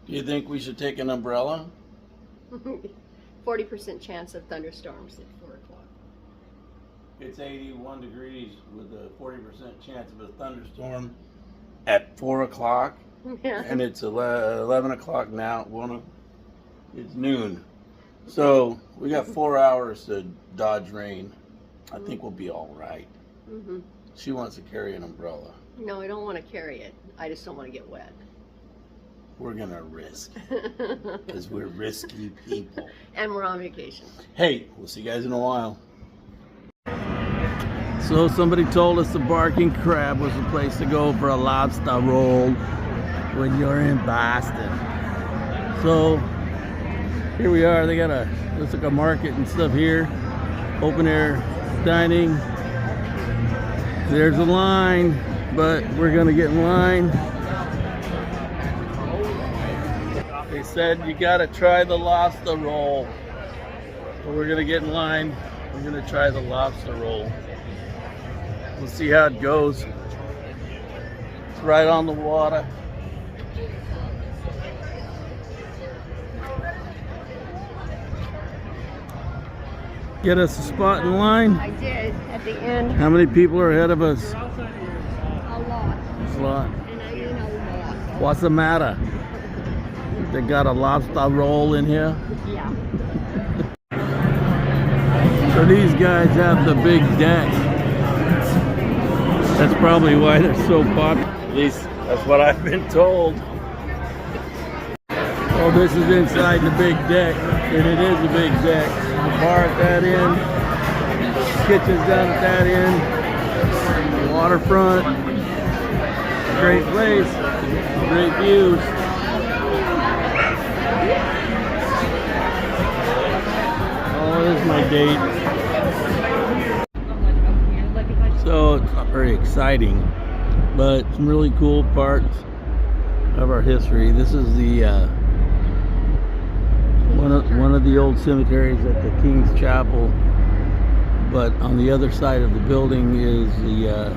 Do you think we should take an umbrella? 40% chance of thunderstorms at 4 o'clock. It's 81 degrees with a 40% chance of a thunderstorm at 4 o'clock. Yeah. And it's 11 o'clock now. It's noon. So we got 4 hours to dodge rain. I think we'll be all right. Mm-hmm. She wants to carry an umbrella. No, I don't want to carry it. I just don't want to get wet. We're going to risk because we're risky people. And we're on vacation. Hey, we'll see you guys in a while. So somebody told us the Barking Crab was the place to go for a lobster roll when you're in Boston. So here we are. They got looks like a market and stuff here. Open air dining. There's a line, but we're gonna get in line. They said you gotta try the lobster roll. So we're gonna get in line. We're gonna try the lobster roll. We'll see how it goes. It's right on the water. Get us a spot in line. I did at the end. How many people are ahead of us? A lot. A lot. And I mean a lot. What's the matter? They got a lobster roll in here? Yeah. So these guys have the big deck. That's probably why they're so popular. At least that's what I've been told. Oh, this is inside the big deck. And it is a big deck. The bar at that end. Kitchen's down at that end. Waterfront. Great place. Great views. Oh, this is my date. So it's not very exciting, but some really cool parts of our history. This is the one of the old cemeteries at the King's Chapel, but on the other side of the building is the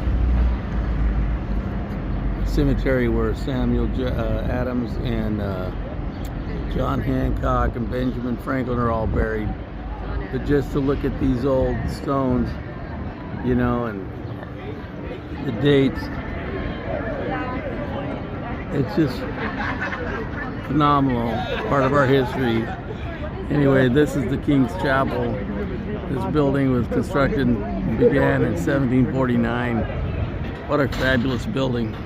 cemetery where Samuel Adams and John Hancock and Benjamin Franklin are all buried. But just to look at these old stones, you know, and the dates, it's just phenomenal, part of our history. Anyway, this is the King's Chapel. This building was constructed and began in 1749. What a fabulous building.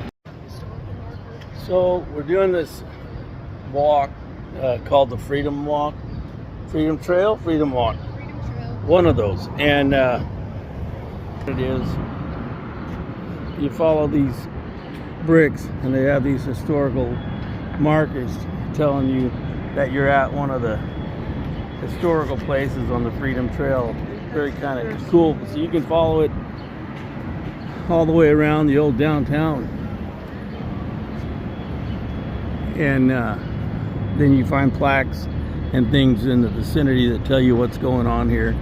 So we're doing this walk called the Freedom Walk. Freedom Trail? Freedom Walk. One of those. And it is, you follow these bricks and they have these historical markers telling you that you're at one of the historical places on the Freedom Trail. Very kind of cool. So you can follow it all the way around the old downtown. And then you find plaques and things in the vicinity that tell you what's going on here.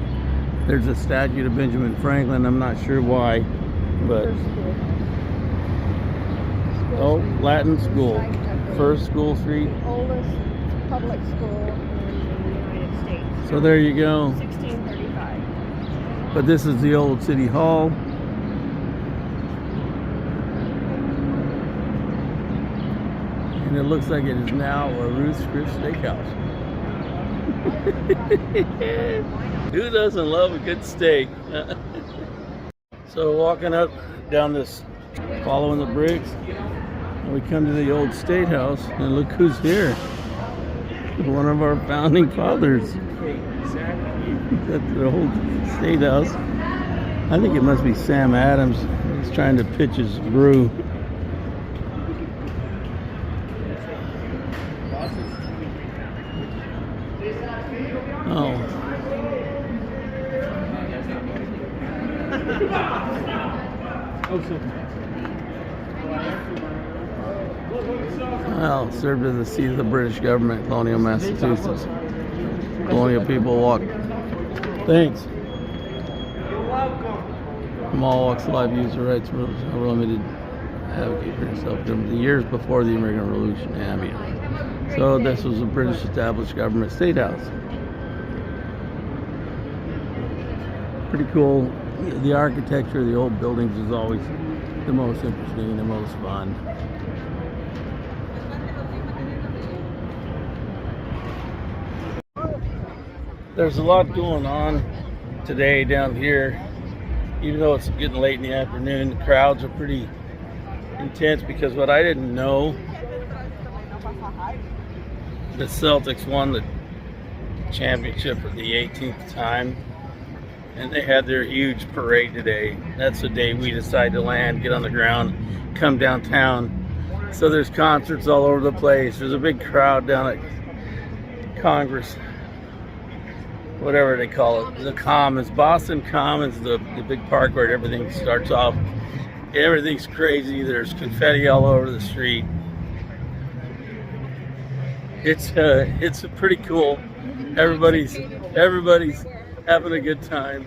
There's a statue to Benjamin Franklin. I'm not sure why, but oh, Latin School, First School Street. Oldest public school in the United States. So there you go. 1635. But this is the old City Hall. And it looks like it is now a Ruth's Chris Steakhouse. Who doesn't love a good steak? So walking up down this, following the bricks, and we come to the old State House, and look who's here. One of our founding fathers. That's the old State House. I think it must be Sam Adams. He's trying to pitch his brew. Oh. Well, served as the seat of the British government, colonial Massachusetts. Colonial people walk. Thanks. You're welcome. From all walks of life, use the rights of limited advocate for yourself. The years before the American Revolution. Yeah, I mean, So this was a British established government state house. Pretty cool. The architecture of the old buildings is always the most interesting, the most fun. There's a lot going on today down here. Even though it's getting late in the afternoon, the crowds are pretty intense because what I didn't know, the Celtics won the championship for the 18th time, and they had their huge parade today. That's the day we decide to land, get on the ground, come downtown. So there's concerts all over the place. There's a big crowd down at Congress, whatever they call it, the Commons. Boston Commons, the big park where everything starts off. Everything's crazy. There's confetti all over the street. It's pretty cool. Everybody's having a good time,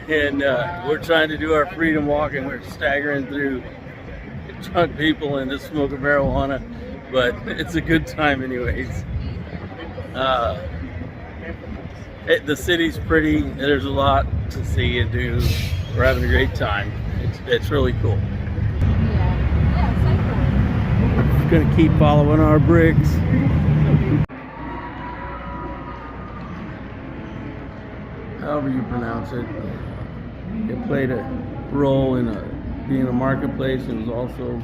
and we're trying to do our freedom walk, and we're staggering through drunk people and just smoking marijuana, but it's a good time anyways. The city's pretty. There's a lot to see and do. We're having a great time. It's really cool. Just gonna keep following our bricks. However you pronounce it. It played a role in being a marketplace, and was also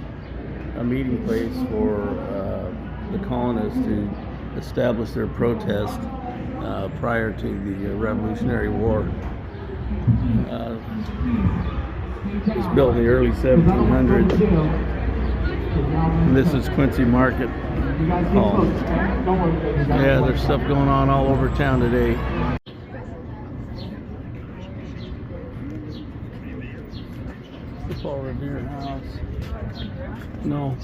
a meeting place for the colonists to establish their protest prior to the Revolutionary War. It was built in the early 1700s. And this is Quincy Market Hall. Yeah, there's stuff going on all over town today. The Paul Revere House. No.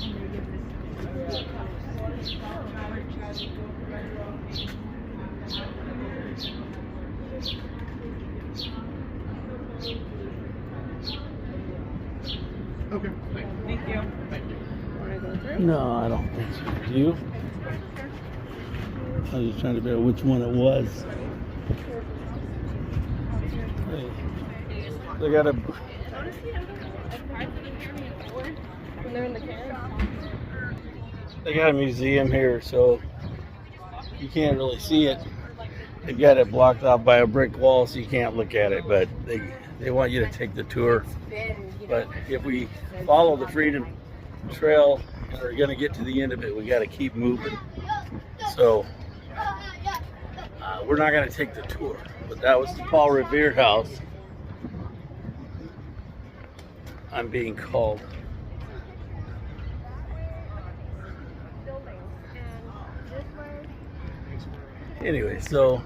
Okay. Thank you. Thank you. Want to go through? No, I don't think so. Do you? I was just trying to figure out which one it was. Hey, they got a. When they're in the can? They got a museum here, so you can't really see it. They've got it blocked off by a brick wall, so you can't look at it. But they want you to take the tour. But if we follow the Freedom Trail and are going to get to the end of it, we got to keep moving. So we're not going to take the tour. But that was the Paul Revere House. I'm being called. Anyway, so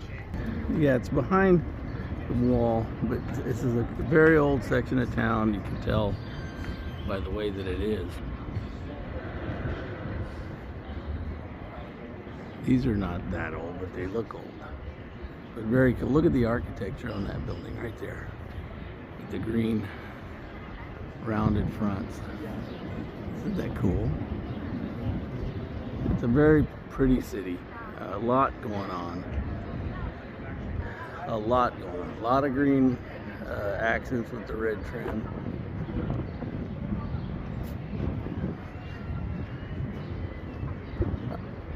yeah, it's behind the wall, but this is a very old section of town. You can tell by the way that it is. These are not that old, but they look old. But very cool. Look at the architecture on that building right there, with the green rounded fronts. Isn't that cool? It's a very pretty city. A lot going on. A lot going on. A lot of green accents with the red trim.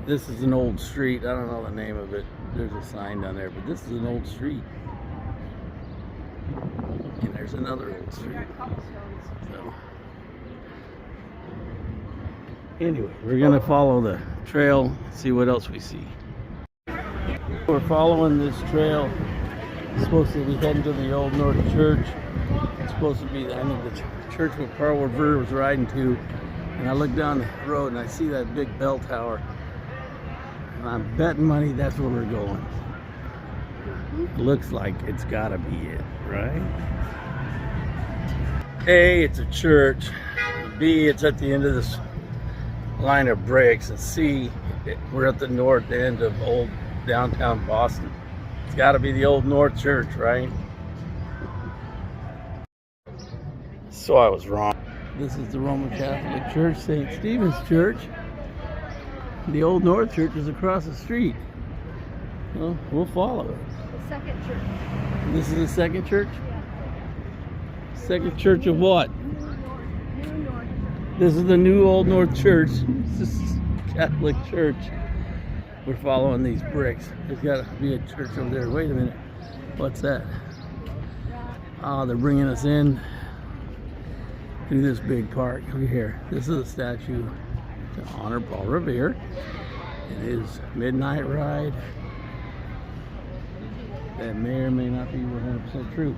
This is an old street. I don't know the name of it. There's a sign down there, but this is an old street. And there's another old street. So, anyway, we're gonna follow the trail, see what else we see. We're following this trail. It's supposed to be heading to the Old North Church. It's supposed to be, I think, the church where Paul Revere was riding to. And I look down the road and I see that big bell tower. And I'm betting money that's where we're going. Looks like it's gotta be it, right? A, it's a church. B, it's at the end of this line of bricks. And C, we're at the north end of old downtown Boston. It's got to be the Old North Church, right? So I was wrong. This is the Roman Catholic Church, St. Stephen's Church. The Old North Church is across the street. Well, we'll follow it. The second church. This is the second church? Yeah. Second church of what? New North. This is the new Old North Church. This is Catholic Church. We're following these bricks. There's got to be a church over there. Wait a minute. What's that? Oh, they're bringing us in through this big park. Look here. This is a statue to honor Paul Revere and his midnight ride. That may or may not be 100% true.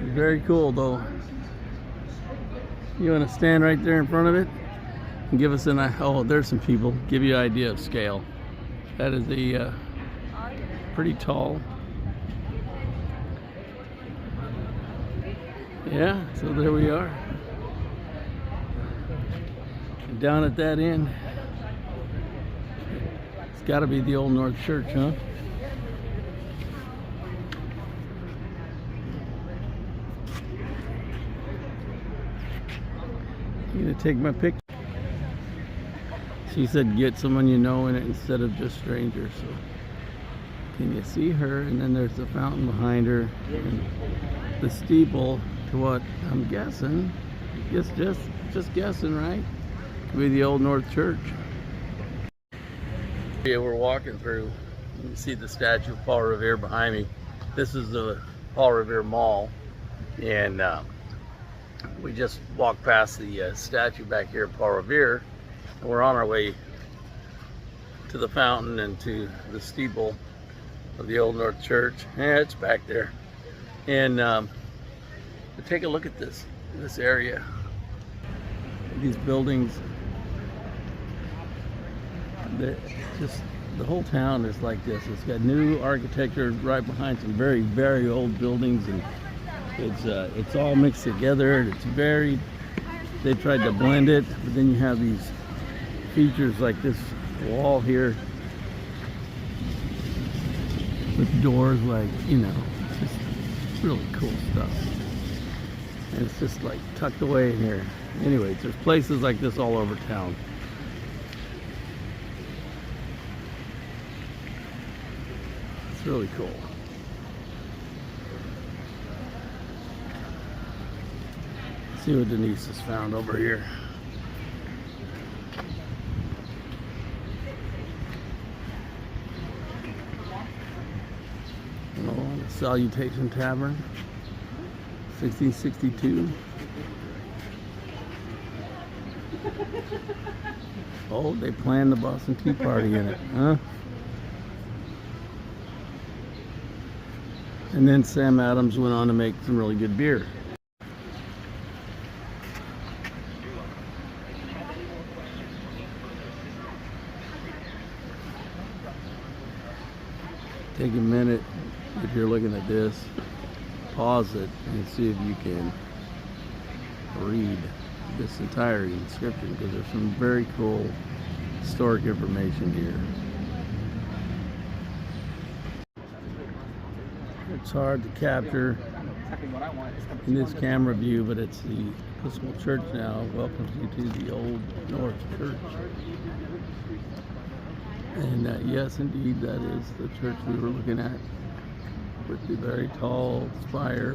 Very cool though. You want to stand right there in front of it and give us oh, there's some people. Give you an idea of scale. That is a pretty tall. Yeah, so there we are. And down at that end, it's got to be the Old North Church, huh? You gonna take my picture? She said get someone you know in it instead of just strangers. So can you see her? And then there's the fountain behind her and the steeple to what I'm guessing. Just guessing, right? Could be the Old North Church. Yeah, we're walking through. You can see the statue of Paul Revere behind me. This is the Paul Revere Mall, and we just walked past the statue back here of Paul Revere, and we're on our way to the fountain and to the steeple of the Old North Church. Yeah, it's back there. And but take a look at this area. These buildings. Just the whole town is like this. It's got new architecture right behind some very, very old buildings, and it's all mixed together. It's very, they tried to blend it, but then you have these features like this wall here with doors, like, you know, just really cool stuff. And it's just like tucked away in here. Anyways, there's places like this all over town. It's really cool. Let's see what Denise has found over here. Oh, the Salutation Tavern, 1662. Oh, they planned the Boston Tea Party in it, huh? And then Sam Adams went on to make some really good beer. Take a minute, if you're looking at this, pause it and see if you can read this entire inscription, because there's some very cool historic information here. It's hard to capture in this camera view, but it's the Episcopal Church now welcomes you to the Old North Church. And yes, indeed, that is the church we were looking at, with the very tall spire.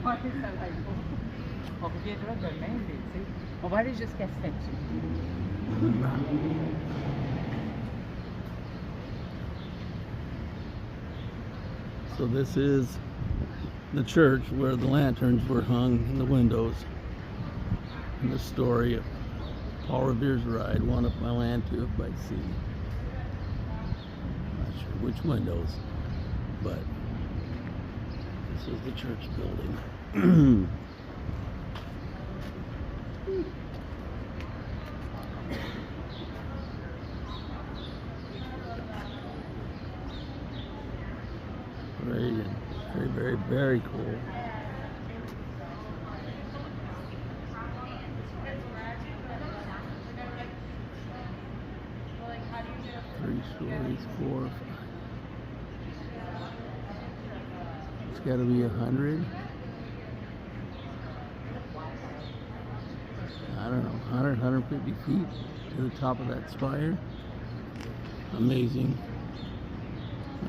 So this is the church where the lanterns were hung in the windows, and the story of Paul Revere's ride, one up my land, two up by sea. Not sure which windows, but this is the church building. Very, very, very cool. Three stories, 4 or 5. It's got to be 100. I don't know, 100, 150 feet to the top of that spire. Amazing.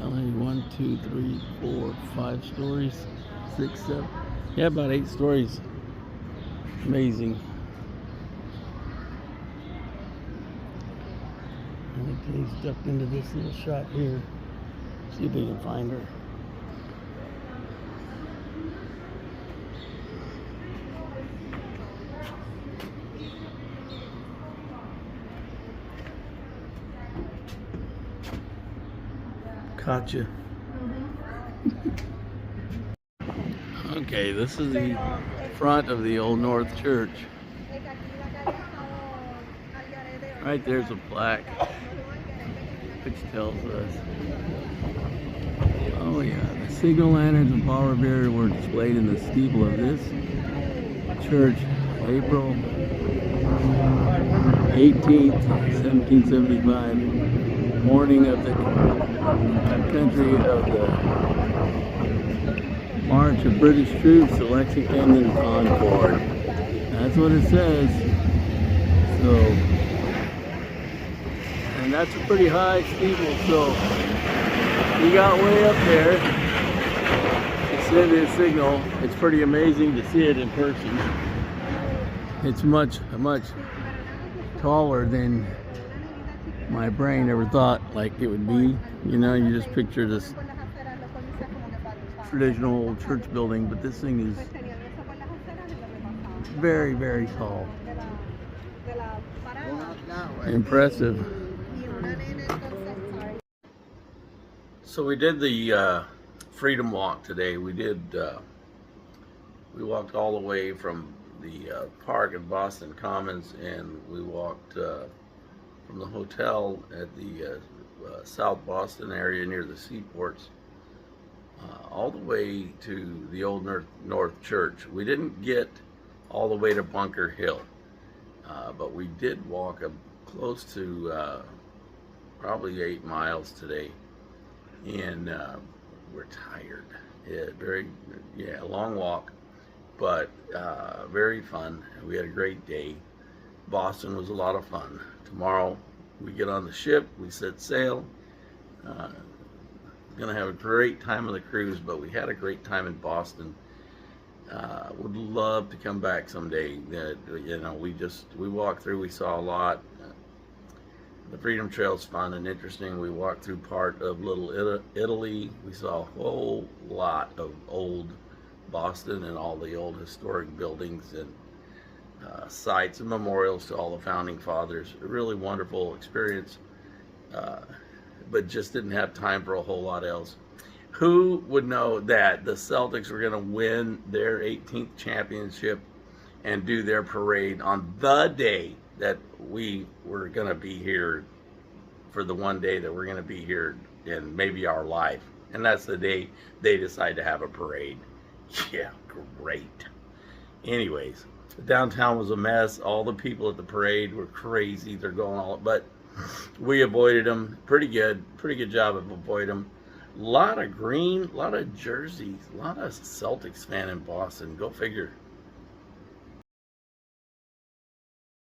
Only 1, 2, 3, 4, 5 stories, 6, 7. Yeah, about 8 stories. Amazing. I think Denise ducked into this little shop here. See if we can find her. Caught you. Okay, this is the front of the Old North Church. Right there's a plaque which tells us, oh yeah, the signal lanterns and power bearer were displayed in the steeple of this church April 18th, 1775, morning of the country of the march of British troops to Lexington and Concord. That's what it says. So, and that's a pretty high steeple, so we got way up there to send his signal. It's pretty amazing to see it in person. It's much taller than my brain ever thought like it would be. You know, you just picture this traditional old church building, but this thing is very, very tall. Impressive. So we did the Freedom Walk today. We walked all the way from the park at Boston Commons, and we walked from the hotel at the South Boston area near the seaports all the way to the Old North Church. We didn't get all the way to Bunker Hill, but we did walk up close to probably 8 miles today, and we're tired. Yeah, long walk, but very fun. We had a great day. Boston was a lot of fun. Tomorrow we get on the ship, we set sail. Gonna have a great time on the cruise, but we had a great time in Boston. Would love to come back someday. You know, we walked through, we saw a lot. The Freedom Trail's fun and interesting. We walked through part of Little Italy. We saw a whole lot of old Boston and all the old historic buildings and sites and memorials to all the founding fathers. A really wonderful experience, but just didn't have time for a whole lot else. Who would know that the Celtics were going to win their 18th championship and do their parade on the day that we were going to be here, for the one day that we're going to be here in maybe our life? And that's the day they decide to have a parade. Yeah, great. Anyways, the downtown was a mess. All the people at the parade were crazy. They're going all, but we avoided them. Pretty good job of avoiding them. A lot of green, a lot of jerseys, a lot of Celtics fan in Boston. Go figure.